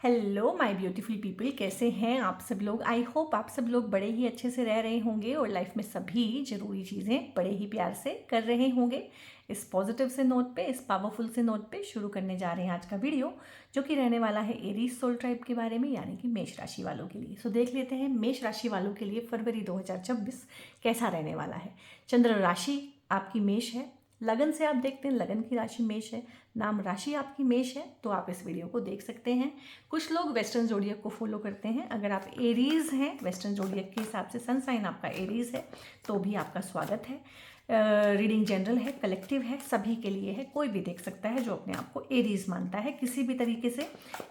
Hello my beautiful people, कैसे हैं आप सब लोग। आई होप आप सब लोग बड़े ही अच्छे से रह रहे होंगे और लाइफ में सभी ज़रूरी चीज़ें बड़े ही प्यार से कर रहे होंगे। इस पॉजिटिव से नोट पे, इस पावरफुल से नोट पे शुरू करने जा रहे हैं आज का वीडियो, जो कि रहने वाला है एरीज सोल ट्राइब के बारे में, यानी कि मेष राशि वालों के लिए। सो देख लेते हैं मेष राशि वालों के लिए फरवरी 2026 कैसा रहने वाला है। चंद्र राशि आपकी मेष है, लगन से आप देखते हैं लगन की राशि मेष है, नाम राशि आपकी मेष है, तो आप इस वीडियो को देख सकते हैं। कुछ लोग वेस्टर्न जोडियक को फॉलो करते हैं। अगर आप एरीज हैं, वेस्टर्न जोडियक के हिसाब से सन साइन आपका एरीज है, तो भी आपका स्वागत है। रीडिंग जनरल है, कलेक्टिव है, सभी के लिए है, कोई भी देख सकता है जो अपने आप को एरीज मानता है किसी भी तरीके से।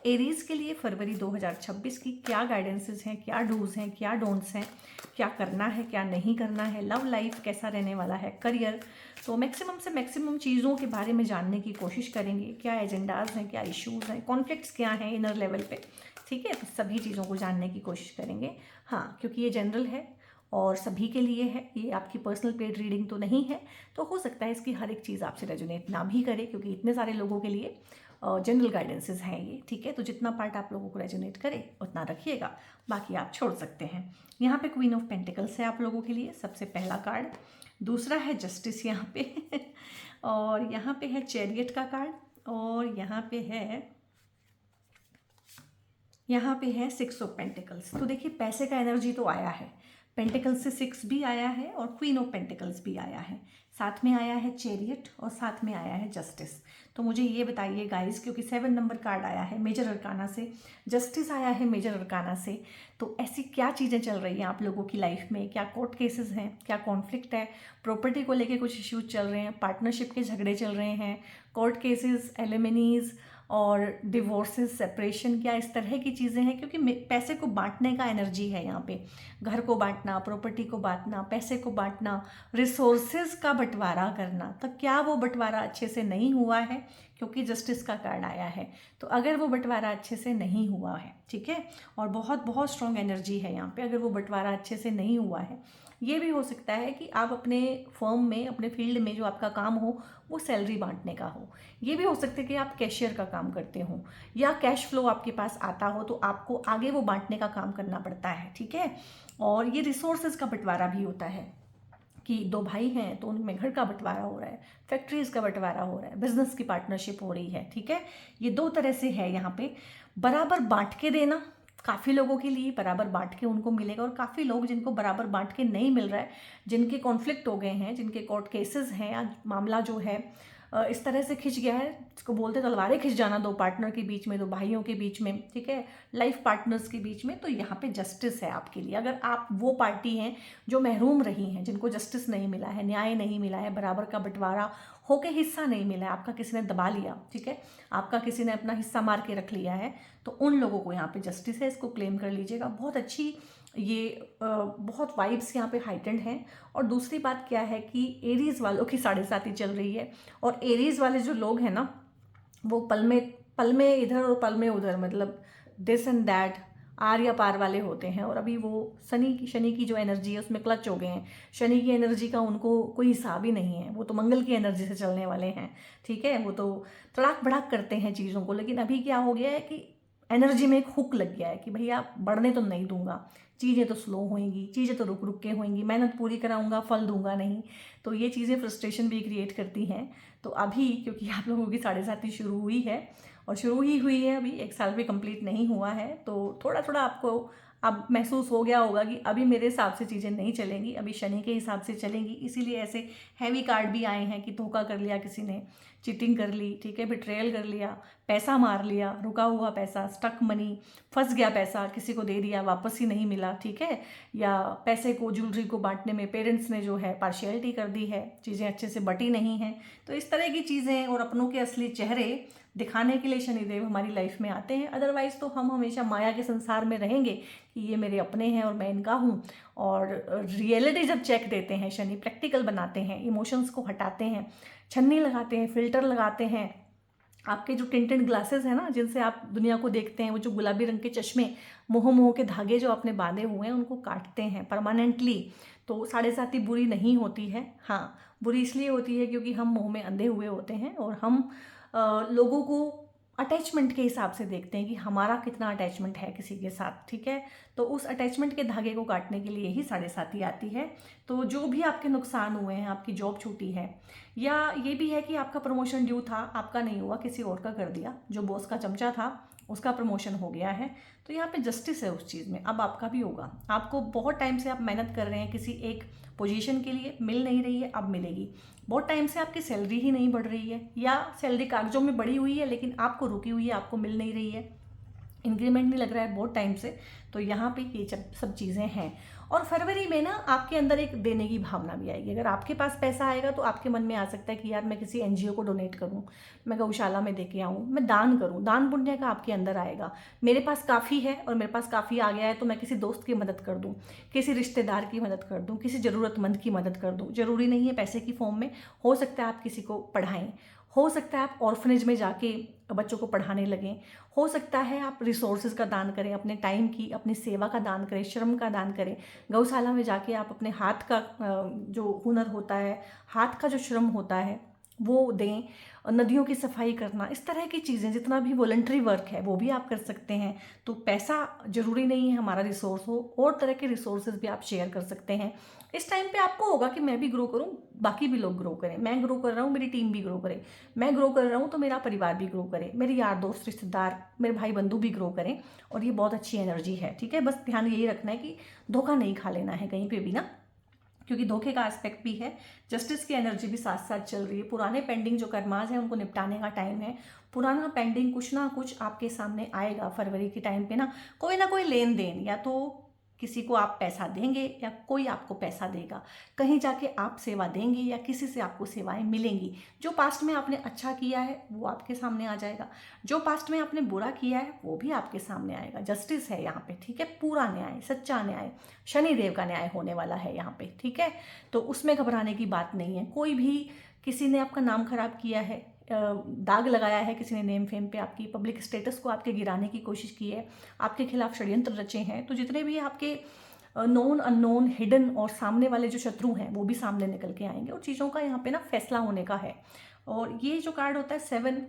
एरीज के लिए फरवरी 2026 की क्या गाइडेंसेस हैं, क्या डूज हैं, क्या डोंट्स हैं, क्या करना है, क्या नहीं करना है, लव लाइफ कैसा रहने वाला है, करियर, तो मैक्सिमम से मैक्सिमम चीज़ों के बारे में जानने की कोशिश करेंगे। क्या एजेंडाज हैं, क्या इश्यूज़ हैं, कॉन्फ्लिक्ट्स क्या हैं इनर लेवल पे, ठीक है। तो सभी चीज़ों को जानने की कोशिश करेंगे। हाँ, क्योंकि ये जनरल है और सभी के लिए है, ये आपकी पर्सनल पेड रीडिंग तो नहीं है, तो हो सकता है इसकी हर एक चीज़ आपसे रेजोनेट ना भी करे, क्योंकि इतने सारे लोगों के लिए जनरल गाइडेंसेस हैं ये, ठीक है। तो जितना पार्ट आप लोगों को रेजोनेट करे उतना रखिएगा, बाकी आप छोड़ सकते हैं। यहाँ पे क्वीन ऑफ पेंटिकल्स है आप लोगों के लिए सबसे पहला कार्ड, दूसरा है जस्टिस यहाँ पे और यहाँ पे है चैरियट का कार्ड, और यहाँ पे है सिक्स ऑफ पेंटिकल्स। तो देखिए पैसे का एनर्जी तो आया है, पेंटिकल्स से सिक्स भी आया है और क्वीन ऑफ पेंटिकल्स भी आया है, साथ में आया है चैरियट और साथ में आया है जस्टिस। तो मुझे ये बताइए गाइस, क्योंकि 7 नंबर कार्ड आया है मेजर अरकाना से, जस्टिस आया है मेजर अरकाना से, तो ऐसी क्या चीज़ें चल रही हैं आप लोगों की लाइफ में। क्या कोर्ट केसेस हैं, क्या कॉन्फ्लिक्ट है, प्रॉपर्टी को लेके कुछ इश्यूज चल रहे हैं, पार्टनरशिप के झगड़े चल रहे हैं, कोर्ट केसेस, एलिमिनीज और डिवोर्सेस, सेपरेशन, क्या इस तरह की चीज़ें हैं। क्योंकि पैसे को बांटने का एनर्जी है यहाँ पे, घर को बांटना, प्रॉपर्टी को बांटना, पैसे को बांटना, रिसोर्सेज का बंटवारा करना। तो क्या वो बंटवारा अच्छे से नहीं हुआ है, क्योंकि जस्टिस का कार्ड आया है। तो अगर वो बंटवारा अच्छे से नहीं हुआ है, ठीक है, और बहुत बहुत स्ट्रॉन्ग एनर्जी है यहाँ पे, अगर वो बंटवारा अच्छे से नहीं हुआ है, ये भी हो सकता है कि आप अपने फर्म में, अपने फील्ड में जो आपका काम हो वो सैलरी बांटने का हो। ये भी हो सकता है कि आप कैशियर का काम करते हो या कैश फ्लो आपके पास आता हो, तो आपको आगे वो बांटने का काम करना पड़ता है, ठीक है। और ये रिसोर्सेज का बंटवारा भी होता है कि 2 भाई हैं तो उनमें घर का बंटवारा हो रहा है, फैक्ट्रीज का बंटवारा हो रहा है, बिजनेस की पार्टनरशिप हो रही है, ठीक है। ये 2 तरह से है यहाँ पे। बराबर बांट के देना, काफ़ी लोगों के लिए बराबर बांट के उनको मिलेगा, और काफ़ी लोग जिनको बराबर बांट के नहीं मिल रहा है, जिनके कॉन्फ्लिक्ट हो गए हैं, जिनके कोर्ट केसेस हैं, या मामला जो है इस तरह से खिंच गया है, इसको बोलते तलवारें खिंच जाना, 2 पार्टनर के बीच में, 2 भाइयों के बीच में, ठीक है, लाइफ पार्टनर्स के बीच में, तो यहाँ पे जस्टिस है आपके लिए। अगर आप वो पार्टी हैं जो महरूम रही हैं, जिनको जस्टिस नहीं मिला है, न्याय नहीं मिला है, बराबर का बंटवारा होके हिस्सा नहीं मिला है, आपका किसी ने दबा लिया, ठीक है, आपका किसी ने अपना हिस्सा मार के रख लिया है, तो उन लोगों को यहाँ पे जस्टिस है, इसको क्लेम कर लीजिएगा। बहुत अच्छी ये बहुत वाइब्स यहाँ पे हाइटेंड हैं। और दूसरी बात क्या है कि एरीज वालों की 7.5 चल रही है, और एरीज वाले जो लोग हैं ना, वो पल में इधर और पल में उधर, मतलब दिस एंड दैट, आर या पार वाले होते हैं। और अभी वो शनि की जो एनर्जी है उसमें क्लच हो गए हैं। शनि की एनर्जी का उनको कोई हिसाब ही नहीं है, वो तो मंगल की एनर्जी से चलने वाले हैं, ठीक है। वो तो तड़ाक भड़ाक करते हैं चीज़ों को, लेकिन अभी क्या हो गया है कि एनर्जी में एक हुक लग गया है कि भैया बढ़ने तो नहीं दूंगा, चीज़ें तो स्लो होएंगी, चीज़ें तो रुक रुक के होएंगी, मेहनत पूरी कराऊंगा, फल दूंगा नहीं। तो ये चीज़ें फ्रस्ट्रेशन भी क्रिएट करती हैं। तो अभी क्योंकि आप लोगों की 7.5 शुरू हुई है, और शुरू ही हुई है, अभी 1 साल भी कंप्लीट नहीं हुआ है, तो थोड़ा थोड़ा आपको अब महसूस हो गया होगा कि अभी मेरे हिसाब से चीज़ें नहीं चलेंगी, अभी शनि के हिसाब से चलेंगी। इसीलिए ऐसे हैवी कार्ड भी आए हैं कि धोखा कर लिया किसी ने, चीटिंग कर ली, ठीक है, बिट्रेयल कर लिया, पैसा मार लिया, रुका हुआ पैसा, स्टक मनी, फंस गया पैसा, किसी को दे दिया वापस ही नहीं मिला, ठीक है, या पैसे को, ज्वेलरी को बांटने में पेरेंट्स ने जो है पार्शियलिटी कर दी है, चीज़ें अच्छे से बटी नहीं हैं। तो इस तरह की चीज़ें, और अपनों के असली चेहरे दिखाने के लिए शनिदेव हमारी लाइफ में आते हैं। अदरवाइज़ तो हम हमेशा माया के संसार में रहेंगे कि ये मेरे अपने हैं और मैं इनका हूँ। और रियलिटी जब चेक देते हैं शनि, प्रैक्टिकल बनाते हैं, इमोशंस को हटाते हैं, छन्नी लगाते हैं, फिल्टर लगाते हैं, आपके जो टिंटेड ग्लासेस हैं ना, जिनसे आप दुनिया को देखते हैं, वो जो गुलाबी रंग के चश्मे, मोह के धागे जो आपने बांधे हुए हैं, उनको काटते हैं परमानेंटली। तो 7.5 बुरी नहीं होती है। हाँ, बुरी इसलिए होती है क्योंकि हम मोह में अंधे हुए होते हैं, और हम लोगों को अटैचमेंट के हिसाब से देखते हैं कि हमारा कितना अटैचमेंट है किसी के साथ, ठीक है। तो उस अटैचमेंट के धागे को काटने के लिए ही 7.5 आती है। तो जो भी आपके नुकसान हुए हैं, आपकी जॉब छूटी है, या ये भी है कि आपका प्रमोशन ड्यू था, आपका नहीं हुआ, किसी और का कर दिया, जो बॉस का चमचा था उसका प्रमोशन हो गया है, तो यहाँ पे जस्टिस है उस चीज़ में, अब आपका भी होगा। आपको बहुत टाइम से आप मेहनत कर रहे हैं किसी एक पोजीशन के लिए, मिल नहीं रही है, अब मिलेगी। बहुत टाइम से आपकी सैलरी ही नहीं बढ़ रही है, या सैलरी कागजों में बढ़ी हुई है लेकिन आपको रुकी हुई है, आपको मिल नहीं रही है, इंक्रीमेंट नहीं लग रहा है बहुत टाइम से, तो यहाँ पे ये सब चीज़ें हैं। और फरवरी में ना आपके अंदर एक देने की भावना भी आएगी। अगर आपके पास पैसा आएगा तो आपके मन में आ सकता है कि यार मैं किसी एनजीओ को डोनेट करूं, मैं गौशाला में दे के आऊँ, मैं दान करूं, दान पुण्य का आपके अंदर आएगा। मेरे पास काफ़ी है और मेरे पास काफ़ी आ गया है तो मैं किसी दोस्त की मदद कर दूं, किसी रिश्तेदार की मदद कर दूं, किसी ज़रूरतमंद की मदद कर दूं। ज़रूरी नहीं है पैसे की फॉर्म में, हो सकता है आप किसी को पढ़ाएं, हो सकता है आप ऑर्फनेज में जाके बच्चों को पढ़ाने लगें, हो सकता है आप रिसोर्सेज का दान करें, अपने टाइम की, अपनी सेवा का दान करें, श्रम का दान करें। गौशाला में जाके आप अपने हाथ का जो हुनर होता है, हाथ का जो श्रम होता है वो दें। नदियों की सफाई करना, इस तरह की चीज़ें, जितना भी वॉलंटरी वर्क है वो भी आप कर सकते हैं। तो पैसा ज़रूरी नहीं है हमारा रिसोर्स हो, और तरह के रिसोर्सेज भी आप शेयर कर सकते हैं। इस टाइम पे आपको होगा कि मैं भी ग्रो करूं, बाकी भी लोग ग्रो करें, मैं ग्रो कर रहा हूं, मेरी टीम भी ग्रो करे, मैं ग्रो कर रहा हूं तो मेरा परिवार भी ग्रो करे, मेरे यार दोस्त रिश्तेदार, मेरे भाई बंधु भी ग्रो करें। और ये बहुत अच्छी एनर्जी है, ठीक है। बस ध्यान यही रखना है कि धोखा नहीं खा लेना है कहीं पे भी ना, क्योंकि धोखे का एस्पेक्ट भी है। जस्टिस की एनर्जी भी साथ साथ चल रही है। पुराने पेंडिंग जो कर्माज हैं उनको निपटाने का टाइम है। पुराना पेंडिंग कुछ ना कुछ आपके सामने आएगा फरवरी के टाइम पे ना कोई लेन देन, या तो किसी को आप पैसा देंगे या कोई आपको पैसा देगा, कहीं जाके आप सेवा देंगे या किसी से आपको सेवाएं मिलेंगी। जो पास्ट में आपने अच्छा किया है वो आपके सामने आ जाएगा, जो पास्ट में आपने बुरा किया है वो भी आपके सामने आएगा। जस्टिस है यहाँ पे, ठीक है, पूरा न्याय, सच्चा न्याय, शनिदेव का न्याय होने वाला है यहाँ पे, ठीक है। तो उसमें घबराने की बात नहीं है। कोई भी, किसी ने आपका नाम खराब किया है, दाग लगाया है किसी ने नेम फेम पे, आपकी पब्लिक स्टेटस को आपके गिराने की कोशिश की है, आपके खिलाफ षड्यंत्र रचे हैं, तो जितने भी आपके नोन अननोन हिडन और सामने वाले जो शत्रु हैं वो भी सामने निकल के आएंगे, और चीज़ों का यहाँ पे ना फैसला होने का है। और ये जो कार्ड होता है 7,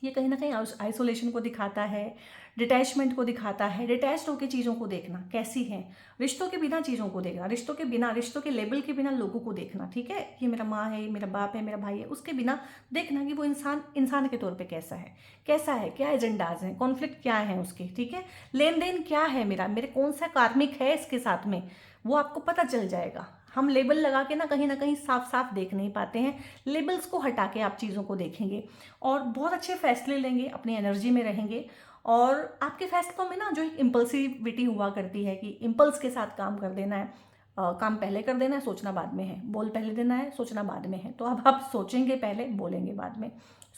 ये कहीं ना कहीं आइसोलेशन को दिखाता है, डिटैचमेंट को दिखाता है। डिटैच्ड होकर चीज़ों को देखना कैसी हैं, रिश्तों के बिना चीज़ों को देखना, रिश्तों के बिना, रिश्तों के लेबल के बिना लोगों को देखना, ठीक है। ये मेरा माँ है, ये मेरा बाप है, मेरा भाई है, उसके बिना देखना कि वो इंसान के तौर पे कैसा है, क्या एजेंडाज हैं, कॉन्फ्लिक्ट क्या है उसके, ठीक है। लेन देन क्या है मेरा, मेरे कौन सा कार्मिक है इसके साथ में, वो आपको पता चल जाएगा। हम लेबल लगा के ना कहीं साफ साफ देख नहीं पाते हैं। लेबल्स को हटा के आप चीज़ों को देखेंगे और बहुत अच्छे फैसले लेंगे, अपनी एनर्जी में रहेंगे। और आपके फैसलों में ना जो एक इम्पल्सिविटी हुआ करती है कि इम्पल्स के साथ काम कर देना है, काम पहले कर देना है, सोचना बाद में है, बोल पहले देना है, सोचना बाद में है। तो अब आप सोचेंगे पहले, बोलेंगे बाद में,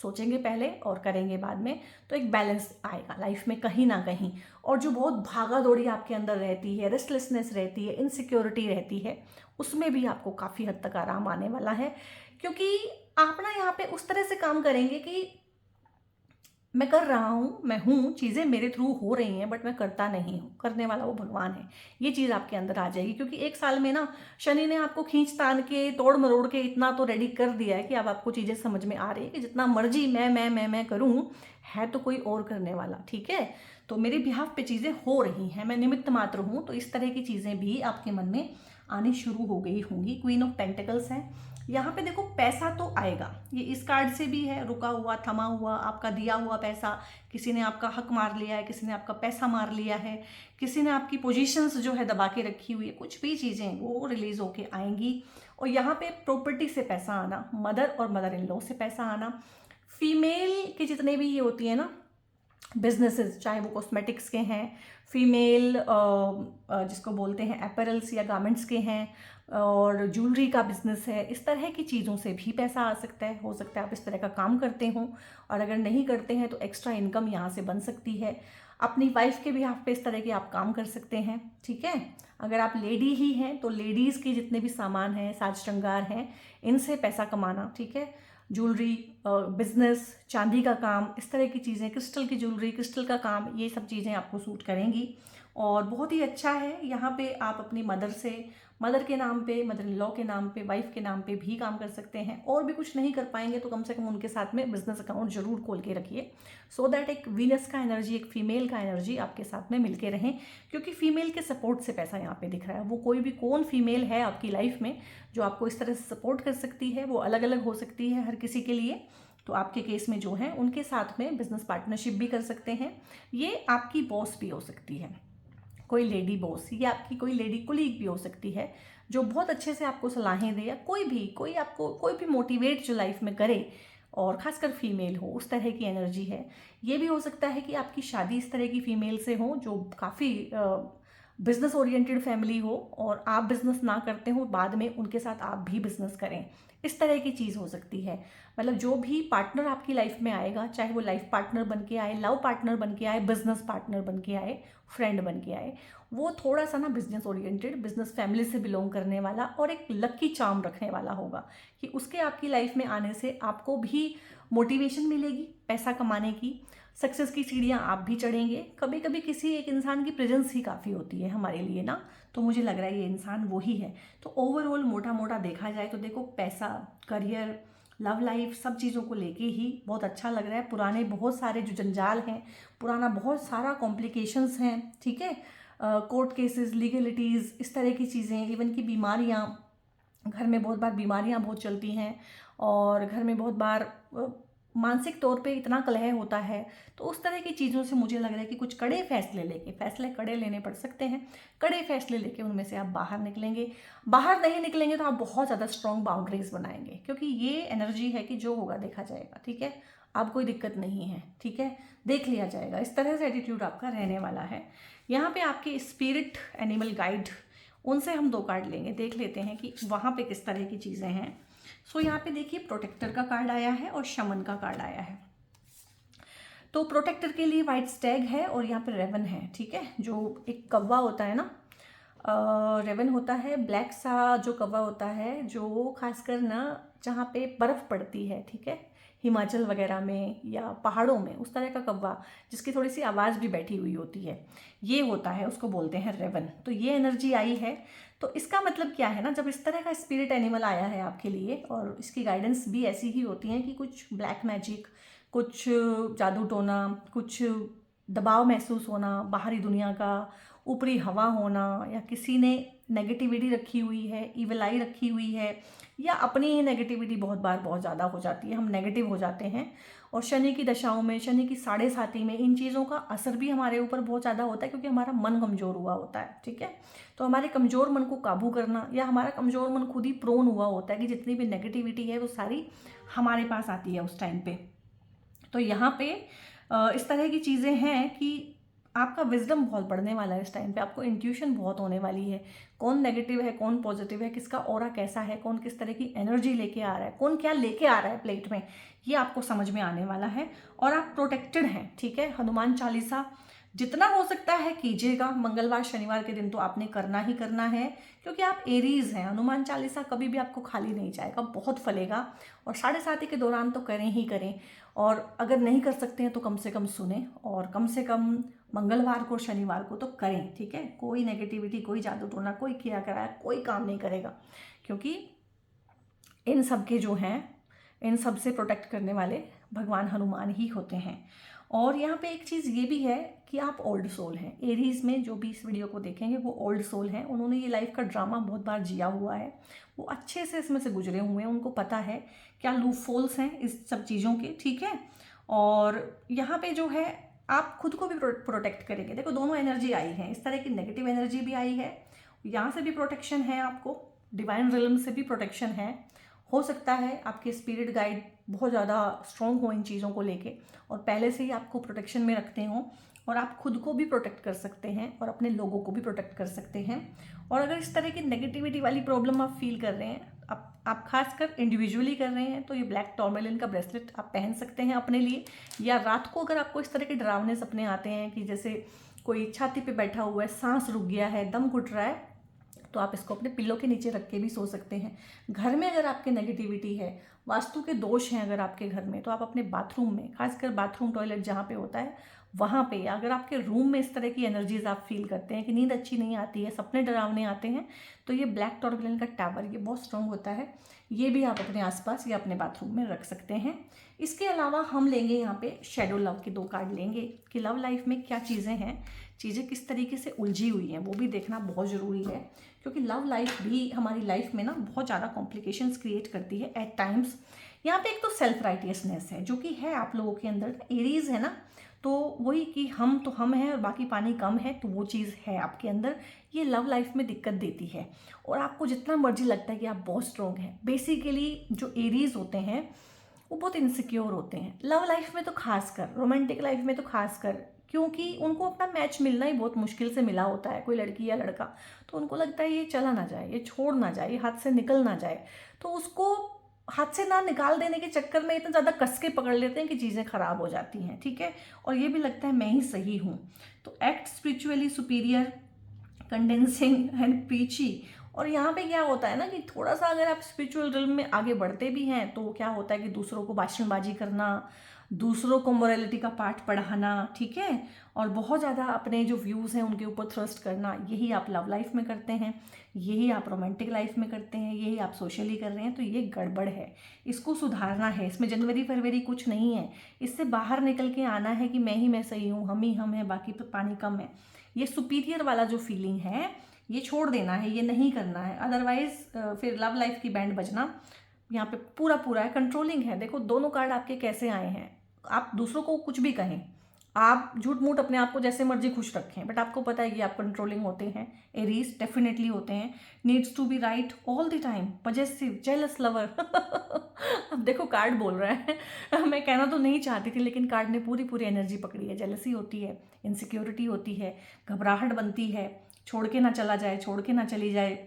सोचेंगे पहले और करेंगे बाद में, तो एक बैलेंस आएगा लाइफ में कहीं ना कहीं। और जो बहुत भागा दौड़ी आपके अंदर रहती है, रेस्टलेसनेस रहती है, इनसिक्योरिटी रहती है, उसमें भी आपको काफ़ी हद तक आराम आने वाला है। क्योंकि आप ना यहाँ पे उस तरह से काम करेंगे कि मैं कर रहा हूँ, मैं हूँ, चीज़ें मेरे थ्रू हो रही हैं, बट मैं करता नहीं हूँ, करने वाला वो भगवान है। ये चीज़ आपके अंदर आ जाएगी, क्योंकि एक साल में ना शनि ने आपको खींच तान के, तोड़ मरोड़ के इतना तो रेडी कर दिया है कि अब आपको चीज़ें समझ में आ रही है कि जितना मर्जी मैं करूँ, है तो कोई और करने वाला, ठीक है। तो मेरे बिहाफ पे चीज़ें हो रही हैं, मैं निमित्त मात्र हूँ। तो इस तरह की चीज़ें भी आपके मन में आनी शुरू हो गई होंगी। क्वीन ऑफ पेंटिकल्स है यहाँ पे, देखो पैसा तो आएगा, ये इस कार्ड से भी है, रुका हुआ, थमा हुआ, आपका दिया हुआ पैसा, किसी ने आपका हक मार लिया है, किसी ने आपका पैसा मार लिया है, किसी ने आपकी पोजीशंस जो है दबा के रखी हुई है, कुछ भी चीज़ें वो रिलीज होके आएंगी। और यहाँ पे प्रॉपर्टी से पैसा आना, मदर और मदर इन लॉ से पैसा आना, फीमेल के जितने भी ये होती है ना बिजनेसेस, चाहे वो कॉस्मेटिक्स के हैं, फीमेल जिसको बोलते हैं अपैरल्स या गारमेंट्स के हैं, और ज्वेलरी का बिजनेस है, इस तरह की चीज़ों से भी पैसा आ सकता है। हो सकता है आप इस तरह का काम करते हों, और अगर नहीं करते हैं तो एक्स्ट्रा इनकम यहाँ से बन सकती है। अपनी वाइफ के बिहाफ पे इस तरह के आप काम कर सकते हैं, ठीक है। अगर आप लेडी ही हैं तो लेडीज़ के जितने भी सामान हैं, साज श्रृंगार हैं, इनसे पैसा कमाना, ठीक है। ज्वेलरी, बिजनेस, चांदी का काम, इस तरह की चीज़ें, क्रिस्टल की ज्वेलरी, क्रिस्टल का काम, ये सब चीज़ें आपको सूट करेंगी। और बहुत ही अच्छा है, यहाँ पे आप अपनी मदर के नाम पे, मदर इन लॉ के नाम पे, वाइफ के नाम पे भी काम कर सकते हैं। और भी कुछ नहीं कर पाएंगे तो कम से कम उनके साथ में बिजनेस अकाउंट जरूर खोल के रखिए, सो दैट एक वीनस का एनर्जी, एक फीमेल का एनर्जी आपके साथ में मिलके रहें। क्योंकि फीमेल के सपोर्ट से पैसा यहाँ पे दिख रहा है। वो कोई भी कौन फीमेल है आपकी लाइफ में जो आपको इस तरह से सपोर्ट कर सकती है, वो अलग अलग हो सकती है हर किसी के लिए। तो आपके केस में जो है उनके साथ में बिजनेस पार्टनरशिप भी कर सकते हैं। ये आपकी बॉस भी हो सकती है, कोई लेडी बॉस, या आपकी कोई लेडी कुलीग भी हो सकती है जो बहुत अच्छे से आपको सलाहें दे, या कोई आपको कोई भी मोटिवेट जो लाइफ में करे, और खासकर फीमेल हो, उस तरह की एनर्जी है। ये भी हो सकता है कि आपकी शादी इस तरह की फीमेल से हो जो काफ़ी बिजनेस ओरिएंटेड फैमिली हो, और आप बिजनेस ना करते हो, बाद में उनके साथ आप भी बिजनेस करें, इस तरह की चीज़ हो सकती है। मतलब जो भी पार्टनर आपकी लाइफ में आएगा, चाहे वो लाइफ पार्टनर बन के आए, लव पार्टनर बन के आए, बिजनेस पार्टनर बन के आए, फ्रेंड बन के आए, वो थोड़ा सा ना बिजनेस ओरिएंटेड, बिजनेस फैमिली से बिलोंग करने वाला और एक लकी चार्म रखने वाला होगा, कि उसके आपकी लाइफ में आने से आपको भी मोटिवेशन मिलेगी पैसा कमाने की, सक्सेस की सीढ़ियाँ आप भी चढ़ेंगे। कभी कभी किसी एक इंसान की प्रेजेंस ही काफ़ी होती है हमारे लिए ना, तो मुझे लग रहा है ये इंसान वही है। तो ओवरऑल मोटा मोटा देखा जाए तो देखो, पैसा, करियर, लव लाइफ, सब चीज़ों को लेके ही बहुत अच्छा लग रहा है। पुराने बहुत सारे जो जंजाल हैं, पुराना बहुत सारा कॉम्प्लिकेशंस हैं, ठीक है, कोर्ट केसेस, लीगलिटीज़, इस तरह की चीज़ें, इवन की बीमारियाँ, घर में बहुत बार बीमारियाँ बहुत चलती हैं, और घर में बहुत बार मानसिक तौर पे इतना कलह होता है। तो उस तरह की चीज़ों से मुझे लग रहा है कि कुछ कड़े फैसले कड़े लेने पड़ सकते हैं। कड़े फैसले लेके उनमें से आप बाहर निकलेंगे। बाहर नहीं निकलेंगे तो आप बहुत ज़्यादा स्ट्रॉन्ग बाउंड्रीज बनाएंगे, क्योंकि ये एनर्जी है कि जो होगा देखा जाएगा, ठीक है, अब कोई दिक्कत नहीं है, ठीक है, देख लिया जाएगा, इस तरह से एटीट्यूड आपका रहने वाला है। यहाँ पे आपके स्पिरिट एनिमल गाइड, उनसे हम 2 कार्ड लेंगे, देख लेते हैं कि वहाँ पे किस तरह की चीज़ें हैं। सो यहाँ पे देखिए, प्रोटेक्टर का कार्ड आया है और शमन का कार्ड आया है। तो प्रोटेक्टर के लिए वाइट स्टैग है और यहाँ पे रेवन है, ठीक है, जो एक कौवा होता है ना, रेवन होता है, ब्लैक सा जो कौवा होता है, जो खासकर ना जहाँ पे बर्फ़ पड़ती है, ठीक है, हिमाचल वगैरह में या पहाड़ों में, उस तरह का कौवा जिसकी थोड़ी सी आवाज़ भी बैठी हुई होती है, ये होता है, उसको बोलते हैं रेवन। तो ये एनर्जी आई है। तो इसका मतलब क्या है ना, जब इस तरह का स्पिरिट एनिमल आया है आपके लिए, और इसकी गाइडेंस भी ऐसी ही होती है कि कुछ ब्लैक मैजिक, कुछ जादू टोना, कुछ दबाव महसूस होना बाहरी दुनिया का, ऊपरी हवा होना, या किसी ने नेगेटिविटी रखी हुई है, ईविल आई रखी हुई है, या अपनी ही नेगेटिविटी बहुत बार बहुत ज़्यादा हो जाती है, हम नेगेटिव हो जाते हैं। और शनि की दशाओं में, शनि की 7.5 में इन चीज़ों का असर भी हमारे ऊपर बहुत ज़्यादा होता है, क्योंकि हमारा मन कमज़ोर हुआ होता है, ठीक है। तो हमारे कमज़ोर मन को काबू करना, या हमारा कमज़ोर मन खुद ही प्रोन हुआ होता है कि जितनी भी नेगेटिविटी है वो सारी हमारे पास आती है उस टाइम पे। तो यहाँ पे इस तरह की चीज़ें हैं कि आपका विजडम बहुत बढ़ने वाला है इस टाइम पे, आपको इंट्यूशन बहुत होने वाली है, कौन नेगेटिव है, कौन पॉजिटिव है, किसका ऑरा कैसा है, कौन किस तरह की एनर्जी लेके आ रहा है, कौन क्या लेके आ रहा है प्लेट में, ये आपको समझ में आने वाला है। और आप प्रोटेक्टेड हैं, ठीक है। हनुमान चालीसा जितना हो सकता है कीजिएगा, मंगलवार शनिवार के दिन तो आपने करना ही करना है, क्योंकि आप एरीज हैं। हनुमान चालीसा कभी भी आपको खाली नहीं जाएगा, बहुत फलेगा, और 7.5 के दौरान तो करें ही करें। और अगर नहीं कर सकते हैं तो कम से कम सुने, और कम से कम मंगलवार को शनिवार को तो करें, ठीक है। कोई नेगेटिविटी, कोई जादू टोना, कोई किया कराया कोई काम नहीं करेगा, क्योंकि इन सब के जो हैं, इन सब से प्रोटेक्ट करने वाले भगवान हनुमान ही होते हैं। और यहाँ पे एक चीज़ ये भी है कि आप ओल्ड सोल हैं। एरीज में जो भी इस वीडियो को देखेंगे वो ओल्ड सोल हैं, उन्होंने ये लाइफ का ड्रामा बहुत बार जिया हुआ है, वो अच्छे से इसमें से गुजरे हुए हैं, उनको पता है क्या लूप फोल्स हैं इस सब चीज़ों के, ठीक है। और यहाँ पे जो है आप खुद को भी प्रोटेक्ट करेंगे। देखो दोनों एनर्जी आई है, इस तरह की नेगेटिव एनर्जी भी आई है, यहाँ से भी प्रोटेक्शन है, आपको डिवाइन रिलम से भी प्रोटेक्शन है। हो सकता है आपके स्पिरिट गाइड बहुत ज़्यादा स्ट्रॉन्ग हो इन चीज़ों को लेके, और पहले से ही आपको प्रोटेक्शन में रखते हों, और आप खुद को भी प्रोटेक्ट कर सकते हैं और अपने लोगों को भी प्रोटेक्ट कर सकते हैं। और अगर इस तरह की नेगेटिविटी वाली प्रॉब्लम आप फील कर रहे हैं, आप खासकर इंडिविजुअली कर रहे हैं, तो ये ब्लैक टॉर्मेलिन का ब्रेसलेट आप पहन सकते हैं अपने लिए। या रात को अगर आपको इस तरह के डरावने सपने आते हैं कि जैसे कोई छाती पे बैठा हुआ है, सांस रुक गया है, दम घुट रहा है, तो आप इसको अपने पिल्लो के नीचे रख के भी सो सकते हैं। घर में अगर आपके नेगेटिविटी है, वास्तु के दोष हैं अगर आपके घर में, तो आप अपने बाथरूम में, खासकर बाथरूम टॉयलेट जहाँ पे होता है वहाँ पे, या अगर आपके रूम में इस तरह की एनर्जीज आप फील करते हैं कि नींद अच्छी नहीं आती है, सपने डरावने आते हैं, तो ये ब्लैक टॉरगुलन का टावर ये बहुत स्ट्रॉन्ग होता है, ये भी आप अपने आसपास या अपने बाथरूम में रख सकते हैं। इसके अलावा हम लेंगे यहाँ पे शेडो लव के 2 कार्ड लेंगे कि लव लाइफ में क्या चीज़ें हैं, चीज़ें किस तरीके से उलझी हुई हैं, वो भी देखना बहुत ज़रूरी है, क्योंकि लव लाइफ भी हमारी लाइफ में ना बहुत ज़्यादा कॉम्प्लिकेशंस क्रिएट करती है एट टाइम्स। यहाँ पे एक तो सेल्फ राइटियसनेस है जो कि है आप लोगों के अंदर, एरीज है ना, तो वही कि हम तो हम हैं और बाकी पानी कम है, तो वो चीज़ है आपके अंदर, ये लव लाइफ में दिक्कत देती है। और आपको जितना मर्जी लगता है कि आप बहुत स्ट्रॉन्ग हैं, बेसिकली जो एरीज होते हैं वो बहुत इनसिक्योर होते हैं लव लाइफ में, तो खासकर रोमांटिक लाइफ में तो खासकर, क्योंकि उनको अपना मैच मिलना ही बहुत मुश्किल से मिला होता है, कोई लड़की या लड़का, तो उनको लगता है ये चला ना जाए, ये छोड़ ना जाए, ये हाथ से निकल ना जाए, तो उसको हाथ से ना निकाल देने के चक्कर में इतना ज़्यादा कस के पकड़ लेते हैं कि चीज़ें ख़राब हो जाती हैं, ठीक है। और ये भी लगता है मैं ही सही हूँ, तो act spiritually superior, condescending and peachy. और यहाँ पे क्या होता है ना कि थोड़ा सा अगर आप स्पिरिचुअल रिल्म में आगे बढ़ते भी हैं तो क्या होता है कि दूसरों को भाषणबाजी करना, दूसरों को मोरालिटी का पाठ पढ़ाना, ठीक है, और बहुत ज़्यादा अपने जो व्यूज़ हैं उनके ऊपर थ्रस्ट करना, यही आप लव लाइफ में करते हैं, यही आप रोमांटिक लाइफ में करते हैं, यही आप सोशली कर रहे हैं, तो ये गड़बड़ है, इसको सुधारना है। इसमें जनवरी फरवरी कुछ नहीं है, इससे बाहर निकल के आना है कि मैं ही मैं सही हूँ, हम ही हम हैं, बाकी पे पानी कम है, ये सुपीरियर वाला जो फीलिंग है ये छोड़ देना है, ये नहीं करना है। अदरवाइज फिर लव लाइफ की बैंड बजना यहाँ पे पूरा पूरा है, कंट्रोलिंग है। देखो दोनों कार्ड आपके कैसे आए हैं, आप दूसरों को कुछ भी कहें, आप झूठ मूठ अपने आप को जैसे मर्जी खुश रखें, बट आपको पता है कि आप कंट्रोलिंग होते हैं, एरीज डेफिनेटली होते हैं, needs to be right all the time, possessive, jealous lover. अब देखो कार्ड बोल रहा है, मैं कहना तो नहीं चाहती थी लेकिन कार्ड ने पूरी पूरी एनर्जी पकड़ी है। जेलसी होती है, इनसिक्योरिटी होती है, घबराहट बनती है, छोड़ के ना चला जाए, छोड़ के ना चली जाए,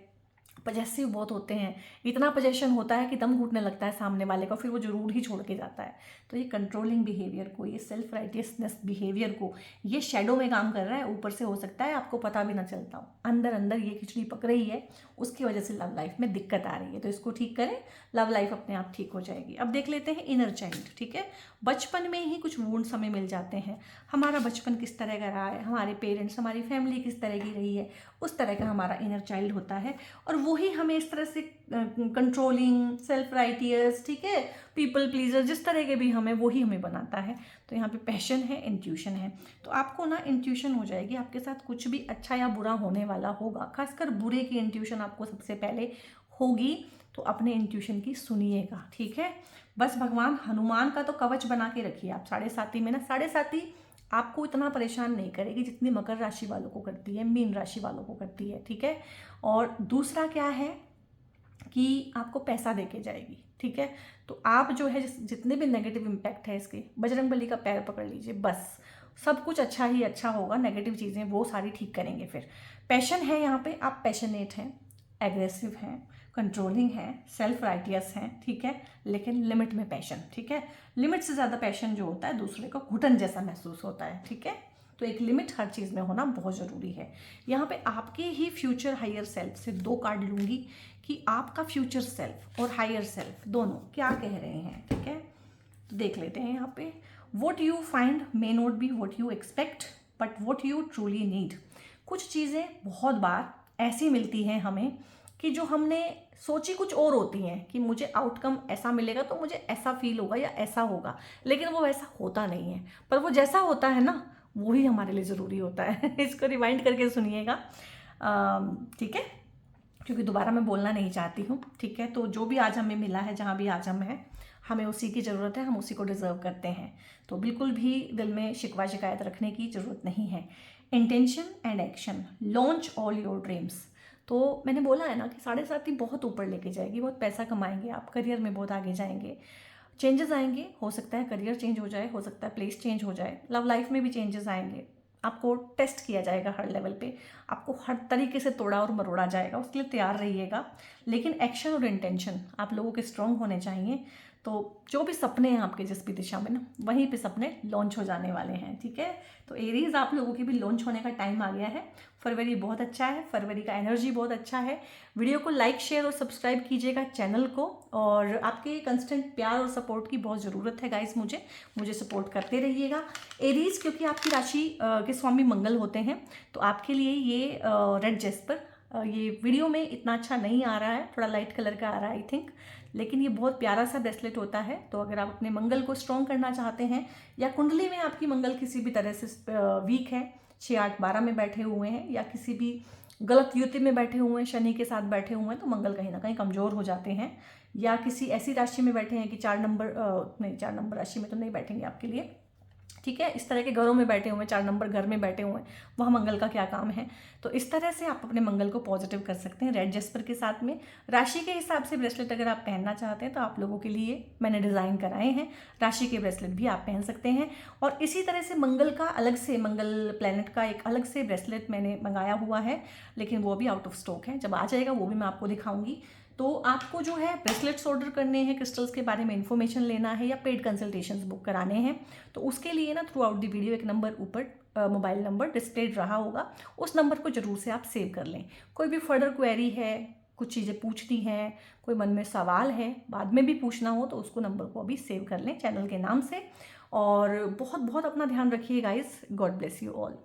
पजेसिव बहुत होते हैं, इतना पजेशन होता है कि दम घुटने लगता है सामने वाले का, फिर वो जरूर ही छोड़ के जाता है। तो ये कंट्रोलिंग बिहेवियर को, ये सेल्फ राइटियसनेस बिहेवियर को, ये शेडो में काम कर रहा है, ऊपर से हो सकता है आपको पता भी ना चलता हो, अंदर अंदर ये खिचड़ी पक रही है, उसकी वजह से लव लाइफ में दिक्कत आ रही है, तो इसको ठीक करें, लव लाइफ अपने आप ठीक हो जाएगी। अब देख लेते हैं इनर चाइल्ड, ठीक है। बचपन में ही कुछ वुंड्स हमें मिल जाते हैं, हमारा बचपन किस तरह का रहा है, हमारे पेरेंट्स, हमारी फैमिली किस तरह की रही है, उस तरह का हमारा इनर चाइल्ड होता है, और वही हमें इस तरह से कंट्रोलिंग, सेल्फ राइटियस, ठीक है, पीपल प्लीजर, जिस तरह के भी हमें, वही हमें बनाता है। तो यहाँ पे पैशन है, इंट्यूशन है, तो आपको ना इंट्यूशन हो जाएगी, आपके साथ कुछ भी अच्छा या बुरा होने वाला होगा, खासकर बुरे की इंट्यूशन आपको सबसे पहले होगी, तो अपने इंट्यूशन की सुनिएगा, ठीक है। बस भगवान हनुमान का तो कवच बना के रखिए आप। 7.5 में ना, 7.5 आपको इतना परेशान नहीं करेगी जितनी मकर राशि वालों को करती है, मीन राशि वालों को करती है, ठीक है। और दूसरा क्या है कि आपको पैसा देके जाएगी, ठीक है। तो आप जो है जितने भी नेगेटिव इम्पैक्ट है इसके, बजरंगबली का पैर पकड़ लीजिए, बस सब कुछ अच्छा ही अच्छा होगा, नेगेटिव चीज़ें वो सारी ठीक करेंगे। फिर पैशन है, यहाँ पे आप पैशनेट हैं, एग्रेसिव हैं, कंट्रोलिंग है, सेल्फ राइटियस हैं, ठीक है, लेकिन लिमिट में पैशन, ठीक है। लिमिट से ज़्यादा पैशन जो होता है दूसरे को घुटन जैसा महसूस होता है, ठीक है। तो एक लिमिट हर चीज़ में होना बहुत ज़रूरी है। यहाँ पे आपके ही फ्यूचर हायर सेल्फ से 2 कार्ड लूँगी कि आपका फ्यूचर सेल्फ और हायर सेल्फ दोनों क्या कह रहे हैं, ठीक है। तो देख लेते हैं यहाँ पे, what you find may not be what you expect but what you truly need. कुछ चीज़ें बहुत बार ऐसी मिलती हैं हमें कि जो हमने सोची कुछ और होती हैं कि मुझे आउटकम ऐसा मिलेगा तो मुझे ऐसा फील होगा या ऐसा होगा, लेकिन वो वैसा होता नहीं है। पर वो जैसा होता है ना, वही हमारे लिए ज़रूरी होता है। इसको रिवाइंड करके सुनिएगा, ठीक है, क्योंकि दोबारा मैं बोलना नहीं चाहती हूँ, ठीक है। तो जो भी आज हमें मिला है, जहाँ भी आज हम हैं, हमें उसी की ज़रूरत है, हम उसी को डिज़र्व करते हैं, तो बिल्कुल भी दिल में शिकवा शिकायत रखने की ज़रूरत नहीं है। Intention and action, launch all your dreams. तो मैंने बोला है ना कि 7.5 बहुत ऊपर लेके जाएगी, बहुत पैसा कमाएंगे आप, करियर में बहुत आगे जाएंगे, चेंजेस आएंगे, हो सकता है करियर चेंज हो जाए, हो सकता है प्लेस चेंज हो जाए, लव लाइफ में भी चेंजेस आएंगे, आपको टेस्ट किया जाएगा हर लेवल पे, आपको हर तरीके से तोड़ा और मरोड़ा जाएगा, उसके लिए तैयार रहिएगा। लेकिन एक्शन और इंटेंशन आप लोगों के स्ट्रॉन्ग होने चाहिए, तो जो भी सपने हैं आपके जिस भी दिशा में ना, वहीं पे सपने लॉन्च हो जाने वाले हैं, ठीक है। तो एरीज आप लोगों के भी लॉन्च होने का टाइम आ गया है। फरवरी बहुत अच्छा है, फरवरी का एनर्जी बहुत अच्छा है। वीडियो को लाइक शेयर और सब्सक्राइब कीजिएगा चैनल को, और आपके कंस्टेंट प्यार और सपोर्ट की बहुत ज़रूरत है गाइस। मुझे सपोर्ट करते रहिएगा। एरीज क्योंकि आपकी राशि के स्वामी मंगल होते हैं, तो आपके लिए ये रेड जेस्पर ये वीडियो में इतना अच्छा नहीं आ रहा है, थोड़ा लाइट कलर का आ रहा है आई थिंक, लेकिन ये बहुत प्यारा सा ब्रेसलेट होता है। तो अगर आप अपने मंगल को स्ट्रॉन्ग करना चाहते हैं, या कुंडली में आपकी मंगल किसी भी तरह से वीक है, 6, 8, 12 में बैठे हुए हैं, या किसी भी गलत युति में बैठे हुए हैं, शनि के साथ बैठे हुए हैं, तो मंगल कहीं ना कहीं कमज़ोर हो जाते हैं, या किसी ऐसी राशि में बैठे हैं कि 4 नंबर राशि में तो नहीं बैठेंगे आपके लिए, ठीक है। इस तरह के घरों में बैठे हुए हैं, 4 नंबर घर में बैठे हुए हैं, वहाँ मंगल का क्या काम है। तो इस तरह से आप अपने मंगल को पॉजिटिव कर सकते हैं रेड जेस्पर के साथ में। राशि के हिसाब से ब्रेसलेट अगर आप पहनना चाहते हैं तो आप लोगों के लिए मैंने डिज़ाइन कराए हैं, राशि के ब्रेसलेट भी आप पहन सकते हैं। और इसी तरह से मंगल का अलग से, मंगल प्लैनेट का एक अलग से ब्रेसलेट मैंने मंगाया हुआ है, लेकिन वो भी आउट ऑफ स्टॉक है। जब आ जाएगा वो भी मैं आपको दिखाऊंगी। तो आपको जो है ब्रेसलेट्स ऑर्डर करने हैं, क्रिस्टल्स के बारे में इन्फॉर्मेशन लेना है, या पेड कंसल्टेशंस बुक कराने हैं, तो उसके लिए ना थ्रू आउट द वीडियो एक नंबर ऊपर मोबाइल नंबर डिस्प्लेड रहा होगा, उस नंबर को जरूर से आप सेव कर लें। कोई भी फर्दर क्वेरी है, कुछ चीज़ें पूछनी हैं, कोई मन में सवाल है, बाद में भी पूछना हो, तो उसको नंबर को अभी सेव कर लें चैनल के नाम से। और बहुत बहुत अपना ध्यान रखिए guys. God bless you all.